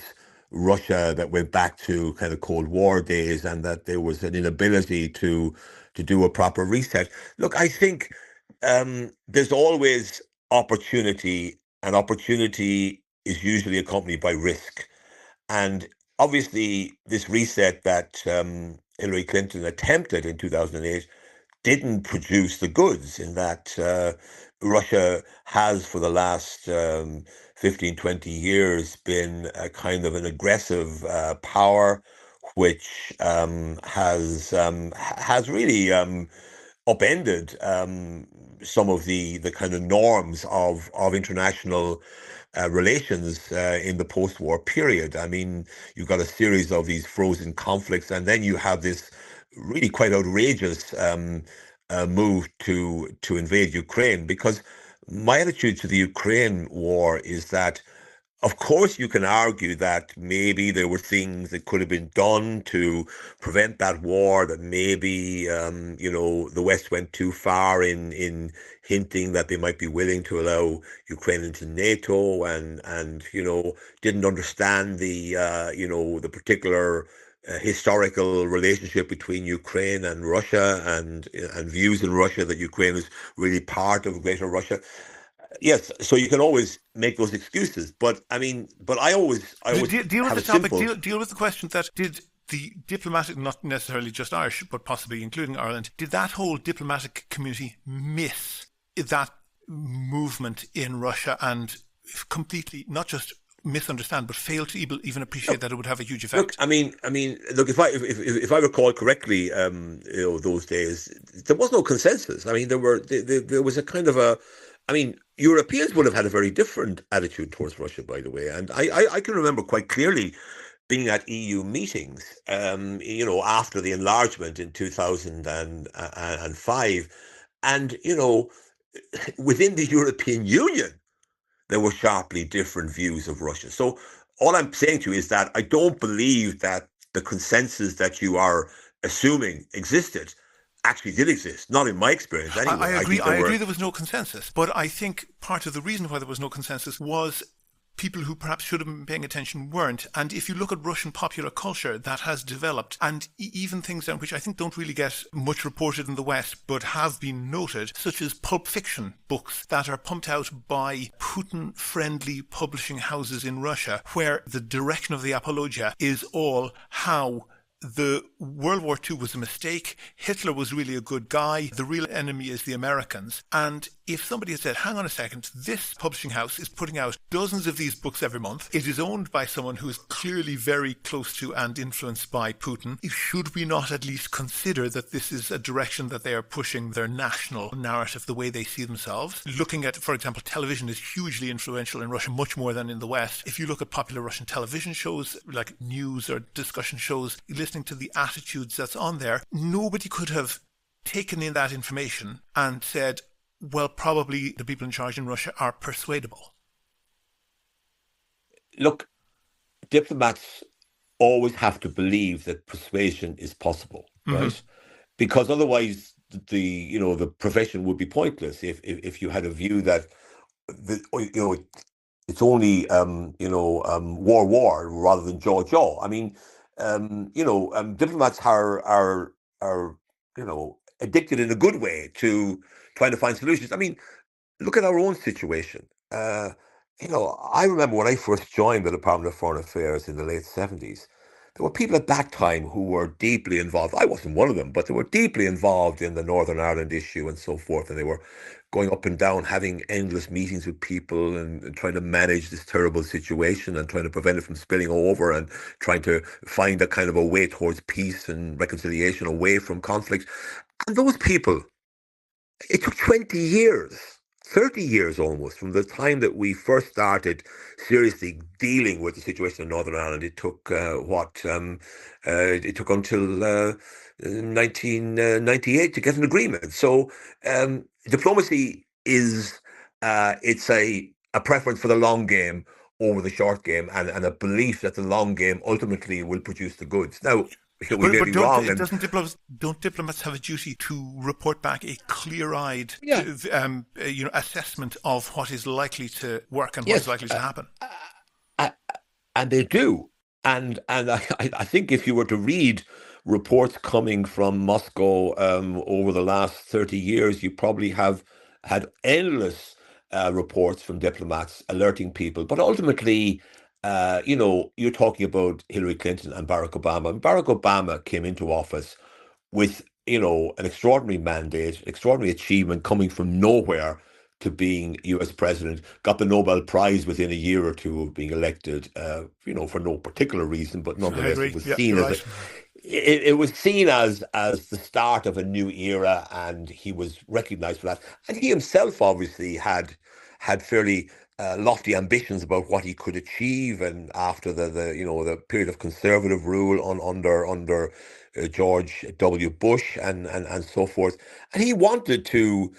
S1: Russia that went back to kind of Cold War days, and that there was an inability to do a proper reset. Look, I think there's always opportunity, and opportunity is usually accompanied by risk. And obviously, this reset that Hillary Clinton attempted in 2008 didn't produce the goods, in that Russia has, for the last 15, 20 years, been a kind of an aggressive power, which has really upended some of the kind of norms of international relations in the post-war period. I mean, you've got a series of these frozen conflicts, and then you have this really quite outrageous move to invade Ukraine. Because my attitude to the Ukraine war is that, of course, you can argue that maybe there were things that could have been done to prevent that war, that maybe, the West went too far in hinting that they might be willing to allow Ukraine into NATO, and didn't understand the particular historical relationship between Ukraine and Russia, and views in Russia that Ukraine is really part of Greater Russia. Yes, so you can always make those excuses, but I mean, but I always
S2: Deal with
S1: have
S2: the
S1: a
S2: topic.
S1: simple.
S2: Deal with the question that did the diplomatic, not necessarily just Irish, but possibly including Ireland, did that whole diplomatic community miss that movement in Russia and completely not just misunderstand, but fail to even appreciate that it would have a huge
S1: Look,
S2: effect?
S1: look. If I recall correctly, those days there was no consensus. I mean, there was a kind of a. I mean, Europeans would have had a very different attitude towards Russia, by the way, and I can remember quite clearly being at EU meetings, after the enlargement in 2005, and within the European Union there were sharply different views of Russia. So all I'm saying to you is that I don't believe that the consensus that you are assuming existed actually did exist. Not in my experience,
S2: I
S1: anyway. I
S2: agree.
S1: think
S2: I
S1: there
S2: agree
S1: were.
S2: there was no consensus, but I think part of the reason why there was no consensus was people who perhaps should have been paying attention weren't. And if you look at Russian popular culture that has developed, and even things down which I think don't really get much reported in the West, but have been noted, such as pulp fiction books that are pumped out by Putin-friendly publishing houses in Russia, where the direction of the apologia is all how the World War II was a mistake. Hitler was really a good guy. The real enemy is the Americans. And if somebody had said, hang on a second, this publishing house is putting out dozens of these books every month. It is owned by someone who is clearly very close to and influenced by Putin. Should we not at least consider that this is a direction that they are pushing their national narrative, the way they see themselves? Looking at, for example, television is hugely influential in Russia, much more than in the West. If you look at popular Russian television shows, like news or discussion shows, listening to the attitudes that's on there, nobody could have taken in that information and said, well, probably the people in charge in Russia are persuadable.
S1: Look, diplomats always have to believe that persuasion is possible,
S2: Mm-hmm.
S1: right? Because otherwise, the profession would be pointless if you had a view that it's only war rather than jaw. I mean, diplomats are addicted in a good way to trying to find solutions. I mean, look at our own situation. I remember when I first joined the Department of Foreign Affairs in the late 70s, there were people at that time who were deeply involved. I wasn't one of them, but they were deeply involved in the Northern Ireland issue and so forth. And they were going up and down, having endless meetings with people and trying to manage this terrible situation and trying to prevent it from spilling over and trying to find a kind of a way towards peace and reconciliation away from conflict. And those people, it took 20 years, 30 years almost, from the time that we first started seriously dealing with the situation in Northern Ireland. It took it took until 1998 to get an agreement. So diplomacy is it's a preference for the long game over the short game, and a belief that the long game ultimately will produce the goods. Now, we may
S2: But
S1: be wrong, and
S2: don't diplomats have a duty to report back a clear-eyed,
S1: yeah,
S2: assessment of what is likely to work and what is
S1: yes,
S2: likely to happen?
S1: uh, and they do. And I think if you were to read reports coming from Moscow over the last 30 years, you probably have had endless reports from diplomats alerting people. But ultimately, you're talking about Hillary Clinton and Barack Obama. And Barack Obama came into office with, an extraordinary mandate, extraordinary achievement coming from nowhere to being US president, got the Nobel Prize within a year or two of being elected, for no particular reason, but
S2: I
S1: nonetheless, it
S2: agree.
S1: was
S2: Yeah,
S1: seen
S2: you're
S1: as
S2: right.
S1: it was seen as the start of a new era, and he was recognized for that. And he himself obviously had fairly lofty ambitions about what he could achieve. And after the period of conservative rule under George W. Bush and so forth, and he wanted to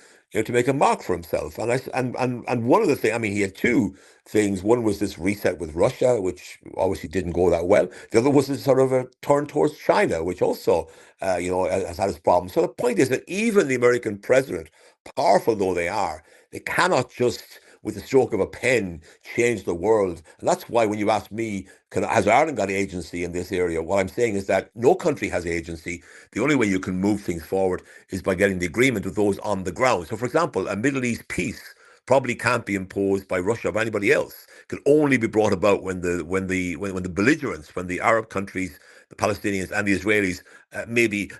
S1: make a mark for himself. And one of the things, I mean, he had two things. One was this reset with Russia, which obviously didn't go that well. The other was a sort of a turn towards China, which also, has had its problems. So the point is that even the American president, powerful though they are, they cannot just, with the stroke of a pen, change the world. And that's why when you ask me, has Ireland got agency in this area? What I'm saying is that no country has agency. The only way you can move things forward is by getting the agreement with those on the ground. So, for example, a Middle East peace probably can't be imposed by Russia or by anybody else. It can only be brought about when the belligerents, when the Arab countries, the Palestinians and the Israelis, maybe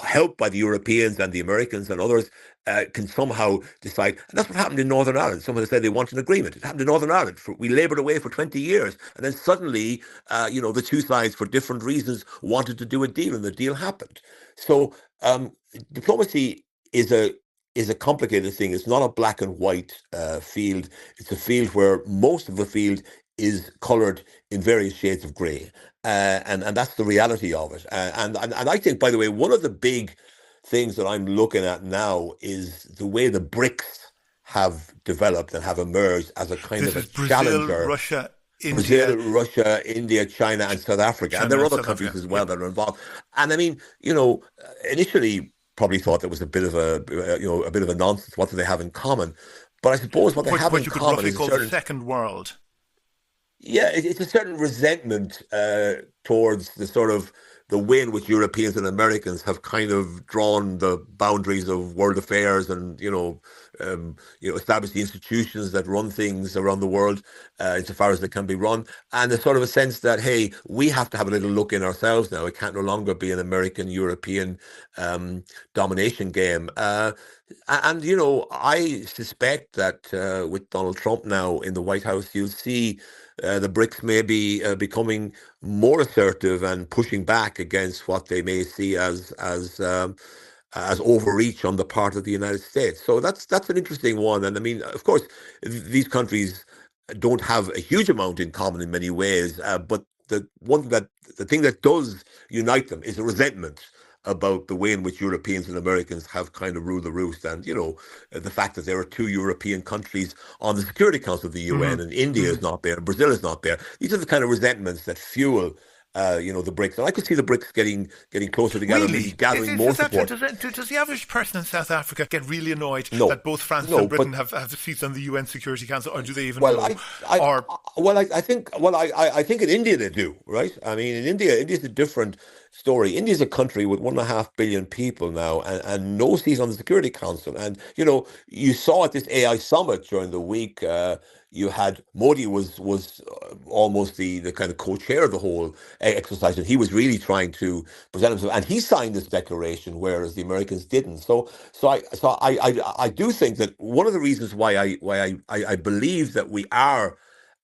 S1: helped by the Europeans and the Americans and others, can somehow decide. And that's what happened in Northern Ireland. Someone said they want an agreement. It happened in Northern Ireland. We laboured away for 20 years. And then suddenly, the two sides, for different reasons, wanted to do a deal, and the deal happened. So diplomacy is a complicated thing. It's not a black and white field. It's a field where most of the field is coloured in various shades of grey, and that's the reality of it. And I think, by the way, one of the big things that I'm looking at now is the way the BRICS have developed and have emerged as a kind
S2: This
S1: of a
S2: is Brazil,
S1: challenger.
S2: Russia,
S1: Brazil,
S2: India,
S1: Russia, India, China, and South Africa, and
S2: China,
S1: there are
S2: and
S1: other
S2: South
S1: countries
S2: Africa.
S1: as well
S2: Yep.
S1: that are involved. And I mean, initially probably thought there was a bit of a nonsense. What do they have in common? But I suppose what they have
S2: What
S1: in
S2: you could
S1: common
S2: roughly
S1: is a
S2: call the
S1: certain,
S2: second world.
S1: yeah, it's a certain resentment towards the way in which Europeans and Americans have kind of drawn the boundaries of world affairs, and established the institutions that run things around the world, insofar as they can be run. And there's sort of a sense that, hey, we have to have a little look in ourselves now. It can't no longer be an American European um, domination game. And I suspect that with Donald Trump now in the White House, you'll see the BRICS may be becoming more assertive and pushing back against what they may see as overreach on the part of the United States. So that's an interesting one. And I mean, of course, these countries don't have a huge amount in common in many ways, but the thing that does unite them is a resentment about the way in which Europeans and Americans have kind of ruled the roost. And the fact that there are two European countries on the Security Council of the UN,
S2: Mm-hmm.
S1: and India
S2: Mm-hmm.
S1: is not there, Brazil is not there. These are the kind of resentments that fuel the BRICS. And I could see the BRICS getting closer together, maybe
S2: Really?
S1: gathering more
S2: Is that true?
S1: support.
S2: Does the average person in South Africa get really annoyed
S1: No,
S2: that both France
S1: no,
S2: and
S1: but
S2: Britain have seats on the UN Security Council, or do they even
S1: well,
S2: know? Or
S1: I think in India they do, right? I mean, in India's a different story. India's a country with 1.5 billion people now, and no seats on the Security Council. And you saw at this AI summit during the week, you had Modi was almost the kind of co-chair of the whole exercise, and he was really trying to present himself, and he signed this declaration, whereas the Americans didn't. So I do think that one of the reasons why I believe that we are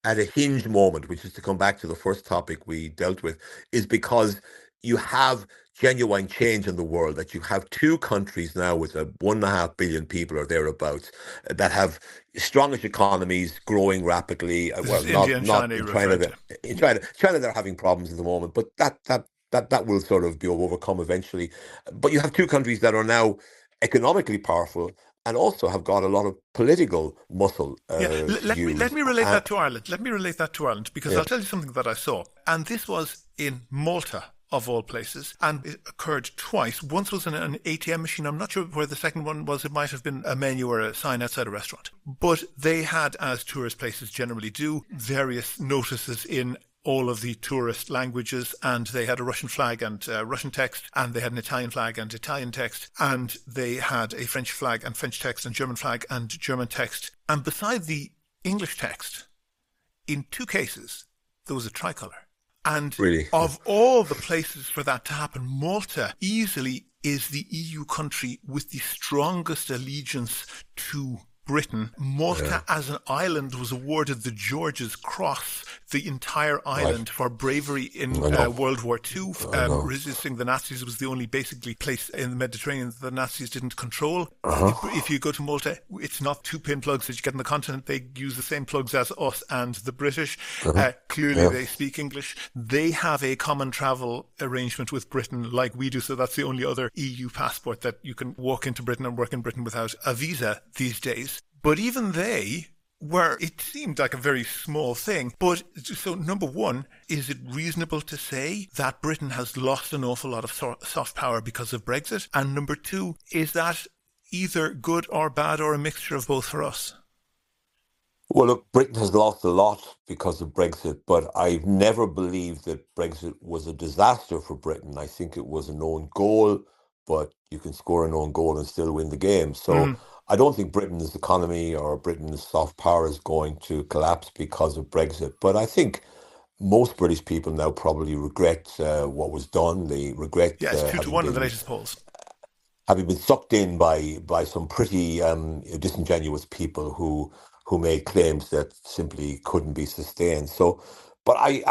S1: at a hinge moment, which is to come back to the first topic we dealt with, is because you have genuine change in the world, that you have two countries now with 1.5 billion people or thereabouts that have strongest economies growing rapidly.
S2: This
S1: Well,
S2: is India and
S1: not
S2: China you're
S1: in China.
S2: referring to.
S1: China they're having problems at the moment, but that will sort of be overcome eventually. But you have two countries that are now economically powerful and also have got a lot of political muscle
S2: Yeah,
S1: to
S2: let
S1: use.
S2: me relate that to Ireland. Let me relate that to Ireland because
S1: Yeah,
S2: I'll tell you something that I saw, and this was in Malta of all places, and it occurred twice. Once was in an ATM machine. I'm not sure where the second one was. It might have been a menu or a sign outside a restaurant. But they had, as tourist places generally do, various notices in all of the tourist languages, and they had a Russian flag and Russian text, and they had an Italian flag and Italian text, and they had a French flag and French text and German flag and German text. And beside the English text, in two cases, there was a tricolour. And
S1: really.
S2: of all the places for that to happen, Malta easily is the EU country with the strongest allegiance to Britain. Malta as an island was awarded the George's Cross, the entire island, for bravery in World War II, resisting the Nazis. It was the only basically place in the Mediterranean that the Nazis didn't control. If you go to Malta, it's not two pin plugs that you get on the continent. They use the same plugs as us and the British. Clearly they speak English. They have a common travel arrangement with Britain like we do, so that's the only other EU passport that you can walk into Britain and work in Britain without a visa these days. But even they were, it seemed like a very small thing. But so number one, is it reasonable to say that Britain has lost an awful lot of soft power because of Brexit? And number two, is that either good or bad or a mixture of both for us?
S1: Well, look, Britain has lost a lot because of Brexit, but I've never believed that Brexit was a disaster for Britain. I think it was an own goal, but you can score an own goal and still win the game. So I don't think Britain's economy or Britain's soft power is going to collapse because of Brexit. But I think most British people now probably regret what was done. They regret
S2: Yeah, it's 2-1 in the latest polls.
S1: Having been sucked in by some pretty disingenuous people who made claims that simply couldn't be sustained. So, but I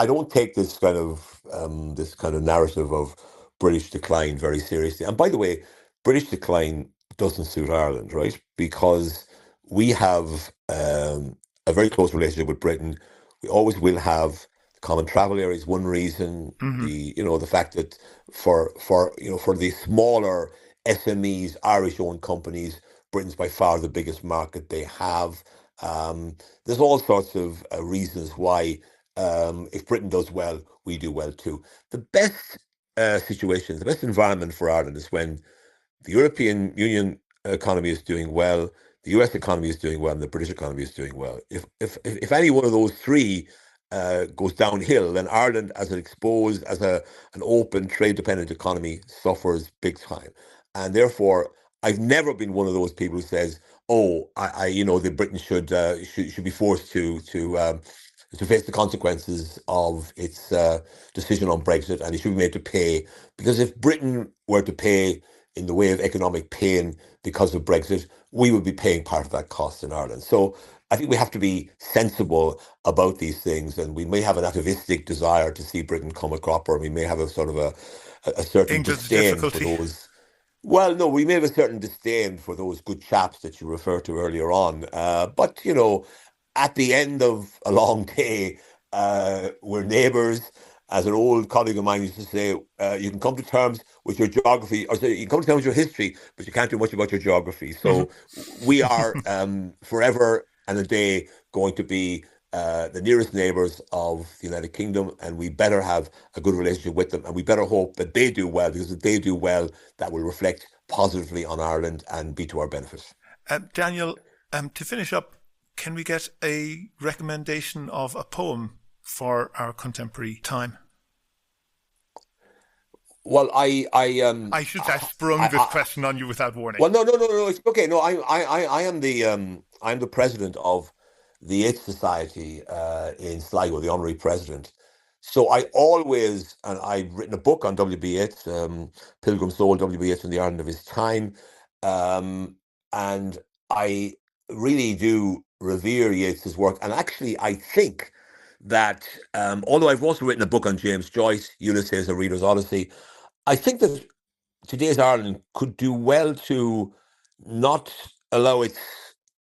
S1: don't take this kind of narrative of British decline very seriously. And by the way, British decline doesn't suit Ireland, right? Because we have a very close relationship with Britain. We always will have. Common travel area is one reason. The fact that for the smaller SMEs, Irish-owned companies, Britain's by far the biggest market they have. There's all sorts of reasons why if Britain does well, we do well too. The best situation, the best environment for Ireland is when the European Union economy is doing well, the US economy is doing well, and the British economy is doing well. If any one of those three goes downhill, then Ireland, as an open, trade-dependent economy, suffers big time. And therefore, I've never been one of those people who says, "Oh, the Britain should be forced to face the consequences of its decision on Brexit, and it should be made to pay." Because if Britain were to pay in the way of economic pain because of Brexit, we would be paying part of that cost in Ireland. So I think we have to be sensible about these things, and we may have an atavistic desire to see Britain come a cropper, and we may have a sort of a certain
S2: England's
S1: disdain for
S2: difficulty.
S1: those. Well, no, we may have a certain disdain for those good chaps that you referred to earlier on. But, at the end of a long day, we're neighbours. As an old colleague of mine used to say, you can come to terms with your geography, or say, you can come to terms with your history, but you can't do much about your geography. So we are forever and a day going to be the nearest neighbours of the United Kingdom, and we better have a good relationship with them, and we better hope that they do well, because if they do well, that will reflect positively on Ireland and be to our benefit.
S2: Daniel, to finish up, can we get a recommendation of a poem for our contemporary time?
S1: Well,
S2: I should say I sprung this
S1: I
S2: question on you without warning.
S1: well, no. It's okay. No, I am I'm the president of the Yates Society in Sligo, the honorary president. So I always, and I've written a book on W.B. Yeats, Pilgrim's Soul, W.B. Yeats in the Ireland of his time, and I really do revere Yeats's work. And actually, I think that although I've also written a book on James Joyce, Ulysses, A Reader's Odyssey, I think that today's Ireland could do well to not allow its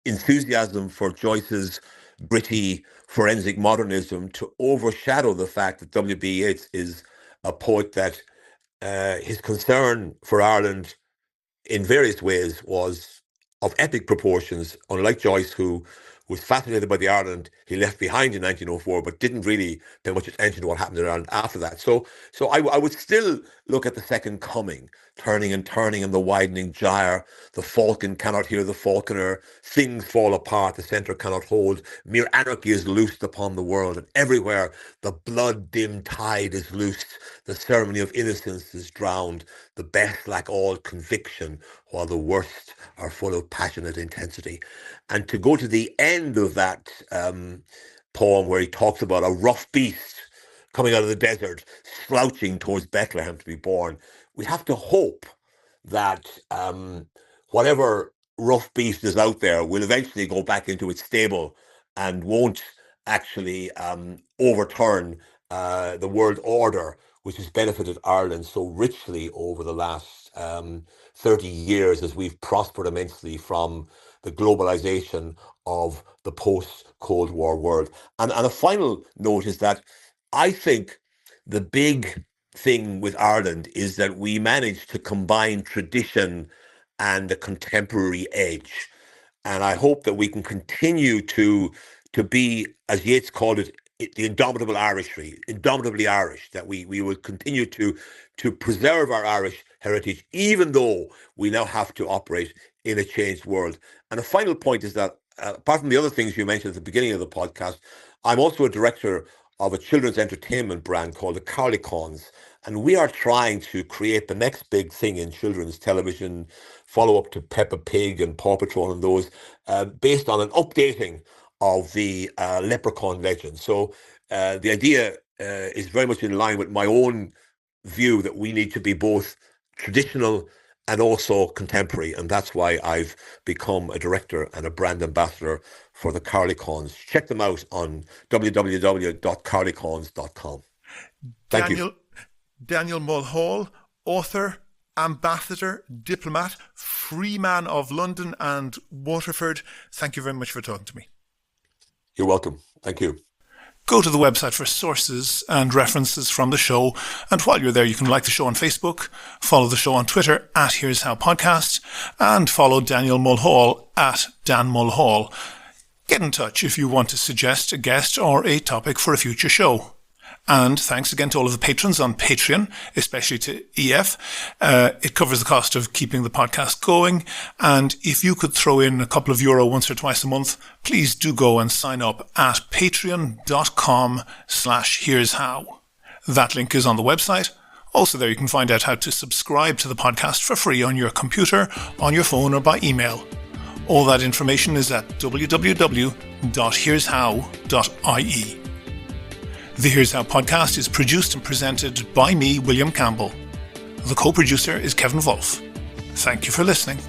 S1: enthusiasm for Joyce's gritty forensic modernism to overshadow the fact that W.B. Yeats is a poet that his concern for Ireland in various ways was of epic proportions, unlike Joyce, who was fascinated by the Ireland he left behind in 1904, but didn't really pay much attention to what happened in Ireland after that. So I would still look at the Second Coming, turning and turning in the widening gyre. The falcon cannot hear the falconer. Things fall apart. The centre cannot hold. Mere anarchy is loosed upon the world, and everywhere the blood-dimmed tide is loosed. The ceremony of innocence is drowned. The best lack all conviction, while the worst are full of passionate intensity. And to go to the end of that poem where he talks about a rough beast coming out of the desert, slouching towards Bethlehem to be born, we have to hope that whatever rough beast is out there will eventually go back into its stable and won't actually overturn the world order, which has benefited Ireland so richly over the last 30 years as we've prospered immensely from the globalization of the post-Cold War world. And a final note is that I think the big thing with Ireland is that we managed to combine tradition and a contemporary edge. And I hope that we can continue to be, as Yeats called it, the indomitable Irishry, indomitably Irish, that we will continue to preserve our Irish heritage, even though we now have to operate in a changed world. And the final point is that, apart from the other things you mentioned at the beginning of the podcast, I'm also a director of a children's entertainment brand called the Carlicons. And we are trying to create the next big thing in children's television, follow up to Peppa Pig and Paw Patrol and those, based on an updating of the Leprechaun legend. So the idea is very much in line with my own view that we need to be both traditional and also contemporary. And that's why I've become a director and a brand ambassador for the Carlicons. Check them out on www.carlicons.com. Thank you.
S2: Daniel Mulhall, author, ambassador, diplomat, free man of London and Waterford. Thank you very much for talking to me.
S1: You're welcome. Thank you.
S2: Go to the website for sources and references from the show. And while you're there, you can like the show on Facebook, follow the show on Twitter at Here's How Podcast, and follow Daniel Mulhall at Dan Mulhall. Get in touch if you want to suggest a guest or a topic for a future show. And thanks again to all of the patrons on Patreon, especially to EF. It covers the cost of keeping the podcast going. And if you could throw in a couple of euro once or twice a month, please do go and sign up at patreon.com/here's how. That link is on the website. Also there you can find out how to subscribe to the podcast for free on your computer, on your phone, or by email. All that information is at www.here'show.ie. The Here's How podcast is produced and presented by me, William Campbell. The co-producer is Kevin Wolf. Thank you for listening.